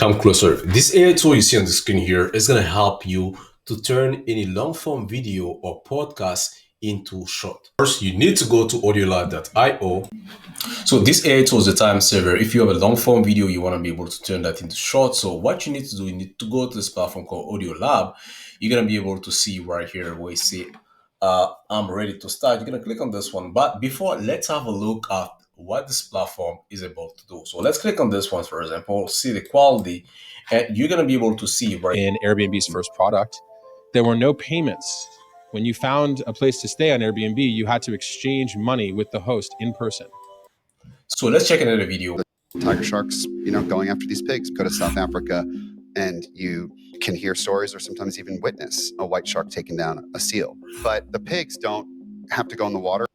Come closer. This AI tool you see on the screen here is going to help you to turn any long form video or podcast into short. First, you need to go to audiolive.io. So this AI tool is a time saver. If you have a long form video, you want to be able to turn that into short. So what you need to do, you need to go to this platform called Audio Lab. You're going to be able to see right here where you see I'm ready to start. You're going to click on this one. But before, let's have a look at what this platform is able to do. So let's click on this one, for example, see the quality, and you're going to be able to see right in Airbnb's first product, there were no payments. When you found a place to stay on Airbnb, you had to exchange money with the host in person. So let's check another video. Tiger sharks, going after these pigs. Go to South Africa and you can hear stories or sometimes even witness a white shark taking down a seal. But the pigs don't have to go in the water.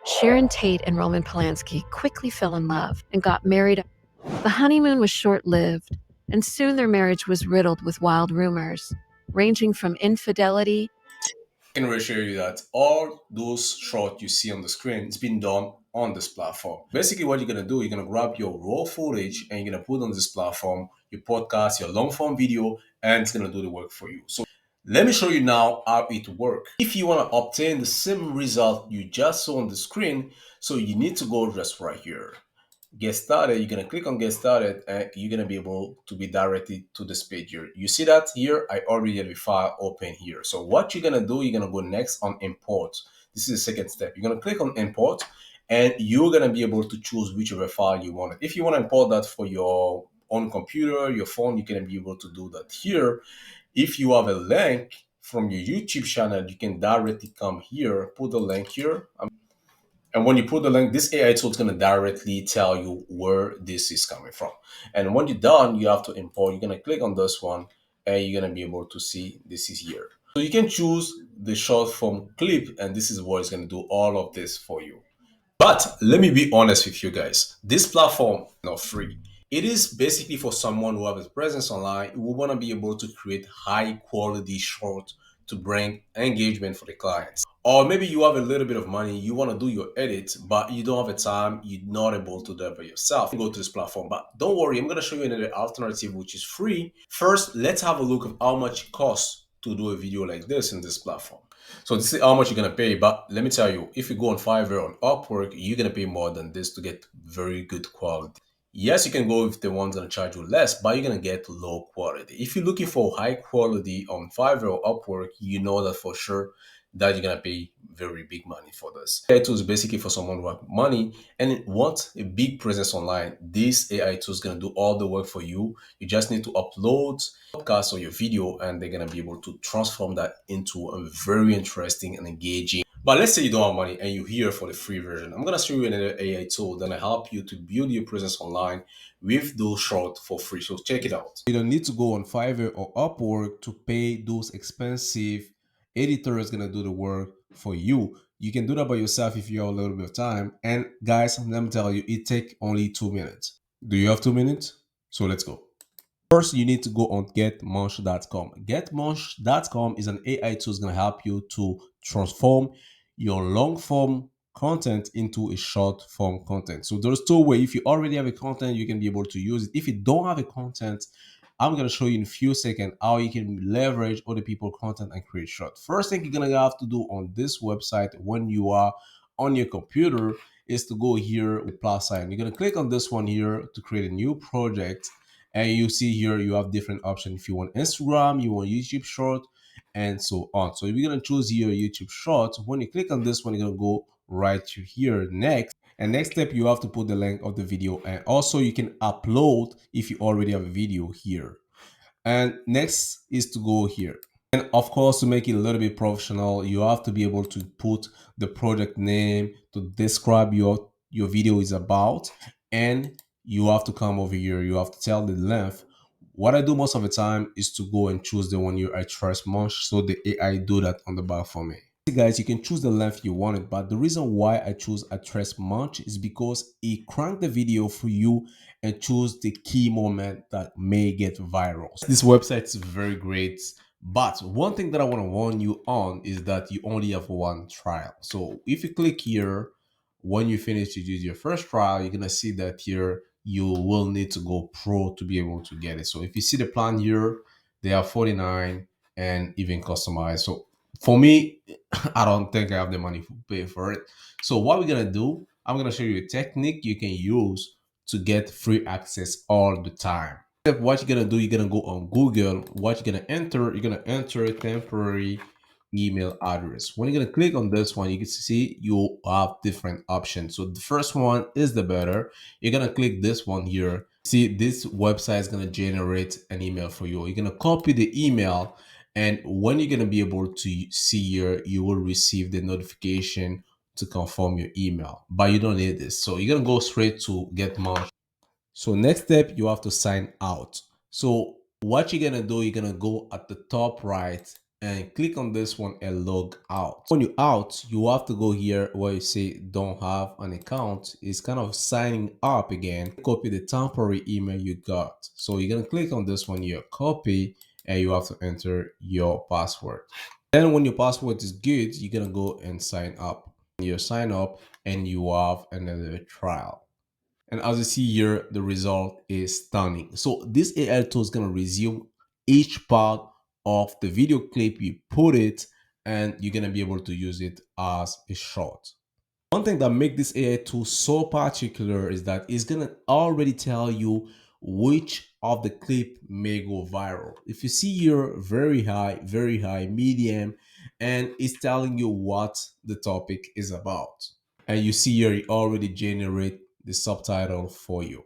Sharon Tate and Roman Polanski quickly fell in love and got married. The honeymoon was short-lived, and soon their marriage was riddled with wild rumors, ranging from infidelity. I can reassure you that all those shorts you see on the screen, it's been done on this platform. Basically, what you're gonna do, you're gonna grab your raw footage and you're gonna put on this platform your podcast, your long form video, and it's gonna do the work for you. So let me show you now how it works. If you want to obtain the same result you just saw on the screen, so you need to go just right here. Get started. You're going to click on get started and you're going to be able to be directed to this page here. You see that here? I already have a file open here. So what you're going to do, you're going to go next on import. This is the second step. You're going to click on import and you're going to be able to choose whichever file you want. If you want to import that for your own computer, your phone, you can be able to do that here. If you have a link from your YouTube channel, you can directly come here, put the link here. And when you put the link, this AI tool is going to directly tell you where this is coming from. And when you're done, you have to import. You're going to click on this one and you're going to be able to see this is here. So you can choose the short form clip and this is what is going to do all of this for you. But let me be honest with you guys. This platform is not free. It is basically for someone who has a presence online who want to be able to create high quality short to bring engagement for the clients. Or maybe you have a little bit of money, you want to do your edit, but you don't have the time, you're not able to do it by yourself. Go to this platform, but don't worry, I'm going to show you another alternative which is free. First, let's have a look at how much it costs to do a video like this in this platform. So this is how much you're going to pay, but let me tell you, if you go on Fiverr or on Upwork, you're going to pay more than this to get very good quality. Yes, you can go with the ones that charge you less, but you're going to get low quality. If you're looking for high quality on Fiverr or Upwork, you know that for sure that you're going to pay very big money for this. AI tool is basically for someone who has money and wants a big presence online. This AI tool is going to do all the work for you. You just need to upload podcast or your video and they're going to be able to transform that into a very interesting and engaging. But let's say you don't have money and you're here for the free version. I'm going to show you another AI tool that will help you to build your presence online with those shorts for free. So check it out. You don't need to go on Fiverr or Upwork to pay those expensive editors going to do the work for you. You can do that by yourself if you have a little bit of time. And guys, let me tell you, it takes only 2 minutes. Do you have 2 minutes? So let's go. First, you need to go on getmunch.com. Getmunch.com is an AI tool that's going to help you to transform your long form content into a short form content. So there's two ways. If you already have a content, you can be able to use it. If you don't have a content, I'm going to show you in a few seconds how you can leverage other people's content and create short. First thing you're going to have to do on this website when you are on your computer is to go here with plus sign. You're going to click on this one here to create a new project. And you see here, you have different options. If you want Instagram, you want YouTube short, and so on. So we're going to choose here YouTube short. When you click on this one, you're going to go right to here next. And next step, you have to put the link of the video. And also you can upload if you already have a video here. And next is to go here. And of course, to make it a little bit professional, you have to be able to put the project name to describe your video is about. And you have to come over here. You have to tell the length. What I do most of the time is to go and choose the one here I trust Munch. So the AI do that on the back for me. Guys, you can choose the length you want it, but the reason why I choose Address Munch is because it cranked the video for you and choose the key moment that may get viral. This website is very great, but one thing that I want to warn you on is that you only have one trial. So if you click here, when you finish to use your first trial, you're gonna see that here you will need to go pro to be able to get it. So if you see the plan here, they are 49 and even customized. So for me, I don't think I have the money to pay for it. So what we're gonna do, I'm gonna show you a technique you can use to get free access all the time. What you're gonna do, you're gonna go on Google. What you're gonna enter a temporary email address. When you're gonna click on this one, you can see you have different options. So the first one is the better. You're gonna click this one here. See, this website is gonna generate an email for you. You're gonna copy the email, and when you're gonna be able to see here, you will receive the notification to confirm your email. But you don't need this. So you're gonna go straight to get more. So next step, you have to sign out. So what you're gonna do, you're gonna go at the top right and click on this one and log out. When you're out, you have to go here where you say don't have an account. It's kind of signing up again. Copy the temporary email you got. So you're gonna click on this one here, copy, and you have to enter your password. Then when your password is good, you're gonna go and sign up. You sign up and you have another trial. And as you see here, the result is stunning. So this AI tool is going to resume each part of the video clip you put it, and you're going to be able to use it as a short. One thing that makes this AI tool so particular is that it's going to already tell you which of the clip may go viral. If you see here, very high, medium, and it's telling you what the topic is about. And you see here, it already generate the subtitle for you.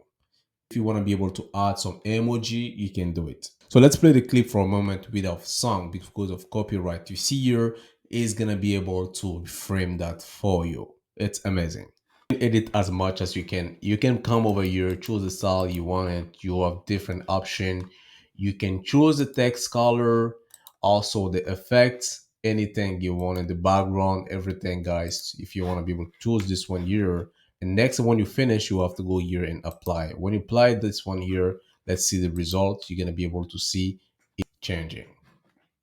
If you want to be able to add some emoji, you can do it. So let's play the clip for a moment without song because of copyright. You see here is gonna be able to frame that for you. It's amazing. Edit as much as you can. You can come over here, choose the style you want. You have different option. You can choose the text color, also the effects, anything you want in the background, everything, guys. If you want to be able to choose this one here, and next when you finish, you have to go here and apply. When you apply this one here, let's see the result. You're gonna be able to see it changing.